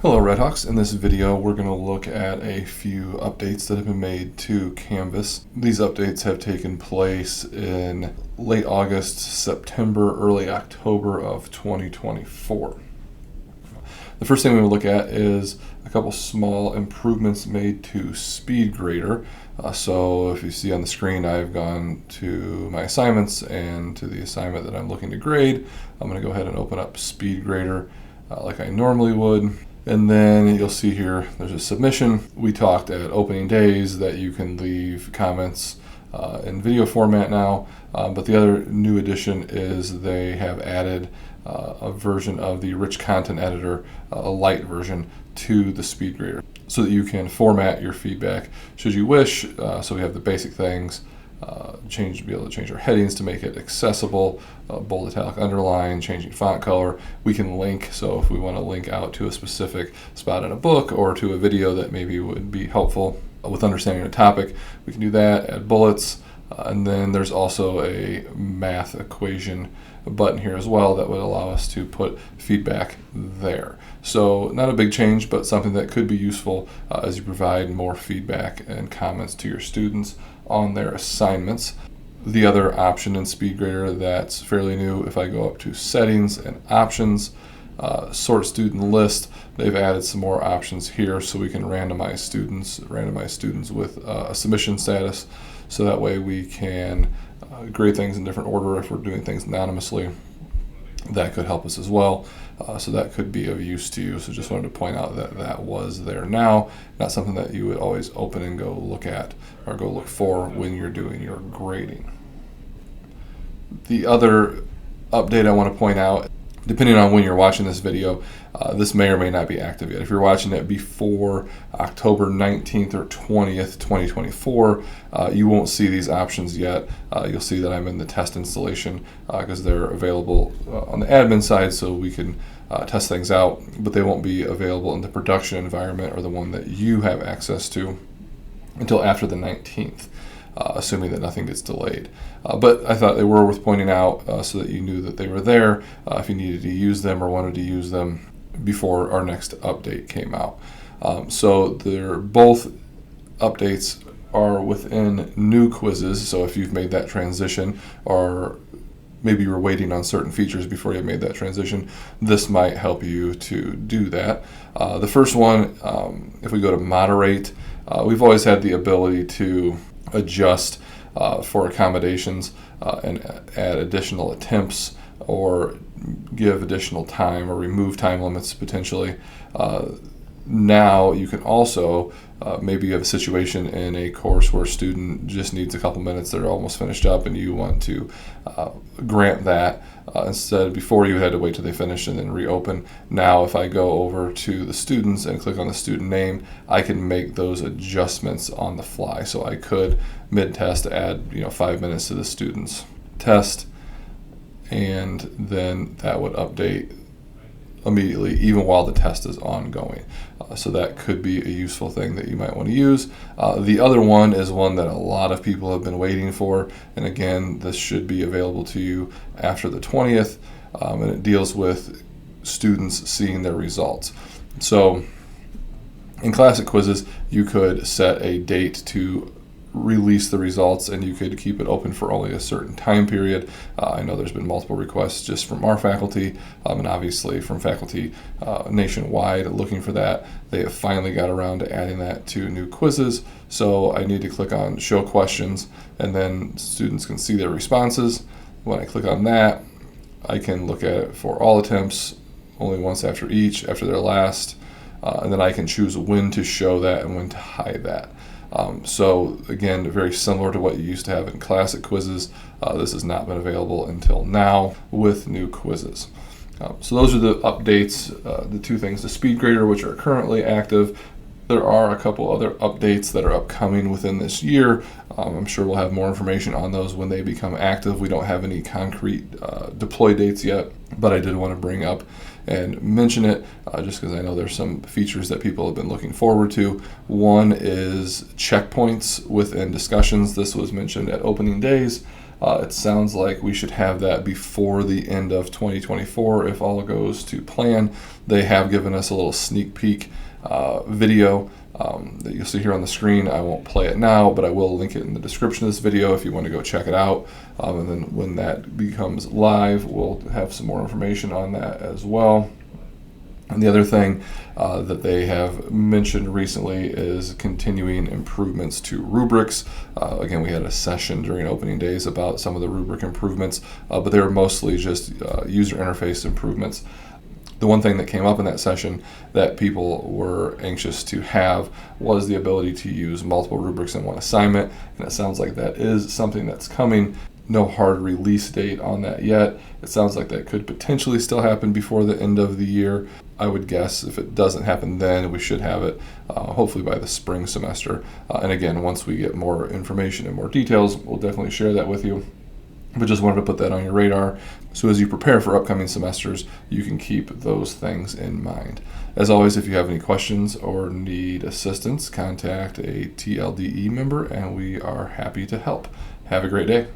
Hello Redhawks. In this video we're going to look at a few updates that have been made to Canvas. These updates have taken place in late August, September, early October of 2024. The first thing we will look at is a couple small improvements made to Speedgrader. So if you see on the screen, I've gone to my assignments, and to the assignment that I'm looking to grade, I'm going to go ahead and open up Speedgrader like I normally would. And then you'll see here there's a submission. We talked at opening days that you can leave comments in video format now, but the other new addition is they have added a version of the rich content editor, a light version, to the Speedgrader so that you can format your feedback should you wish. So we have the basic things. Be able to change our headings to make it accessible, bold, italic, underline, changing font color. We can link, so if we want to link out to a specific spot in a book or to a video that maybe would be helpful with understanding a topic, we can do that, add bullets, and then there's also a math equation button here as well that would allow us to put feedback there. So not a big change, but something that could be useful as you provide more feedback and comments to your students on their assignments. The other option in Speedgrader that's fairly new, if I go up to settings and options, sort student list, they've added some more options here so we can randomize students with a submission status, so that way we can grade things in different order if we're doing things anonymously. That could help us as well. So that could be of use to you. So just wanted to point out that that was there now, not something that you would always open and go look at or go look for when you're doing your grading. The other update I want to point out, depending on when you're watching this video, this may or may not be active yet. If you're watching it before October 19th or 20th, 2024, you won't see these options yet. You'll see that I'm in the test installation because they're available on the admin side so we can test things out, but they won't be available in the production environment or the one that you have access to until after the 19th. Assuming that nothing gets delayed. But I thought they were worth pointing out so that you knew that they were there if you needed to use them or wanted to use them before our next update came out. So they're both updates are within new quizzes, so if you've made that transition or maybe you were waiting on certain features before you made that transition, this might help you to do that. The first one, if we go to moderate, we've always had the ability to adjust for accommodations and add additional attempts or give additional time or remove time limits potentially. Now you can also maybe you have a situation in a course where a student just needs a couple minutes, they're almost finished up, and you want to grant that. Instead, before you had to wait till they finish and then reopen. Now if I go over to the students and click on the student name, I can make those adjustments on the fly. So I could mid-test add 5 minutes to the student's test, and then that would update immediately even while the test is ongoing. So that could be a useful thing that you might want to use. The other one is one that a lot of people have been waiting for, and again, this should be available to you after the 20th, and it deals with students seeing their results. So in classic quizzes, you could set a date to release the results, and you could keep it open for only a certain time period. I know there's been multiple requests just from our faculty, and obviously from faculty nationwide looking for that. They have finally got around to adding that to new quizzes, so I need to click on show questions, and then students can see their responses. When I click on that, I can look at it for all attempts, only once after each, after their last, and then I can choose when to show that and when to hide that. So again, very similar to what you used to have in classic quizzes. This has not been available until now with new quizzes. So those are the updates, the two things, the Speedgrader, which are currently active. There are a couple other updates that are upcoming within this year. I'm sure we'll have more information on those when they become active. We don't have any concrete deploy dates yet, but I did want to bring up and mention it just because I know there's some features that people have been looking forward to. One is checkpoints within discussions. This was mentioned at opening days. It sounds like we should have that before the end of 2024 if all goes to plan. They have given us a little sneak peek video that you'll see here on the screen. I won't play it now, but I will link it in the description of this video if you want to go check it out. And then when that becomes live, we'll have some more information on that as well. And the other thing that they have mentioned recently is continuing improvements to rubrics. Again, we had a session during opening days about some of the rubric improvements, but they were mostly just user interface improvements. The one thing that came up in that session that people were anxious to have was the ability to use multiple rubrics in one assignment, and it sounds like that is something that's coming. No hard release date on that yet. It sounds like that could potentially still happen before the end of the year. I would guess if it doesn't happen then, we should have it hopefully by the spring semester. And again, once we get more information and more details, we'll definitely share that with you. But just wanted to put that on your radar, so as you prepare for upcoming semesters, you can keep those things in mind. As always, if you have any questions or need assistance, contact a TLDE member, and we are happy to help. Have a great day.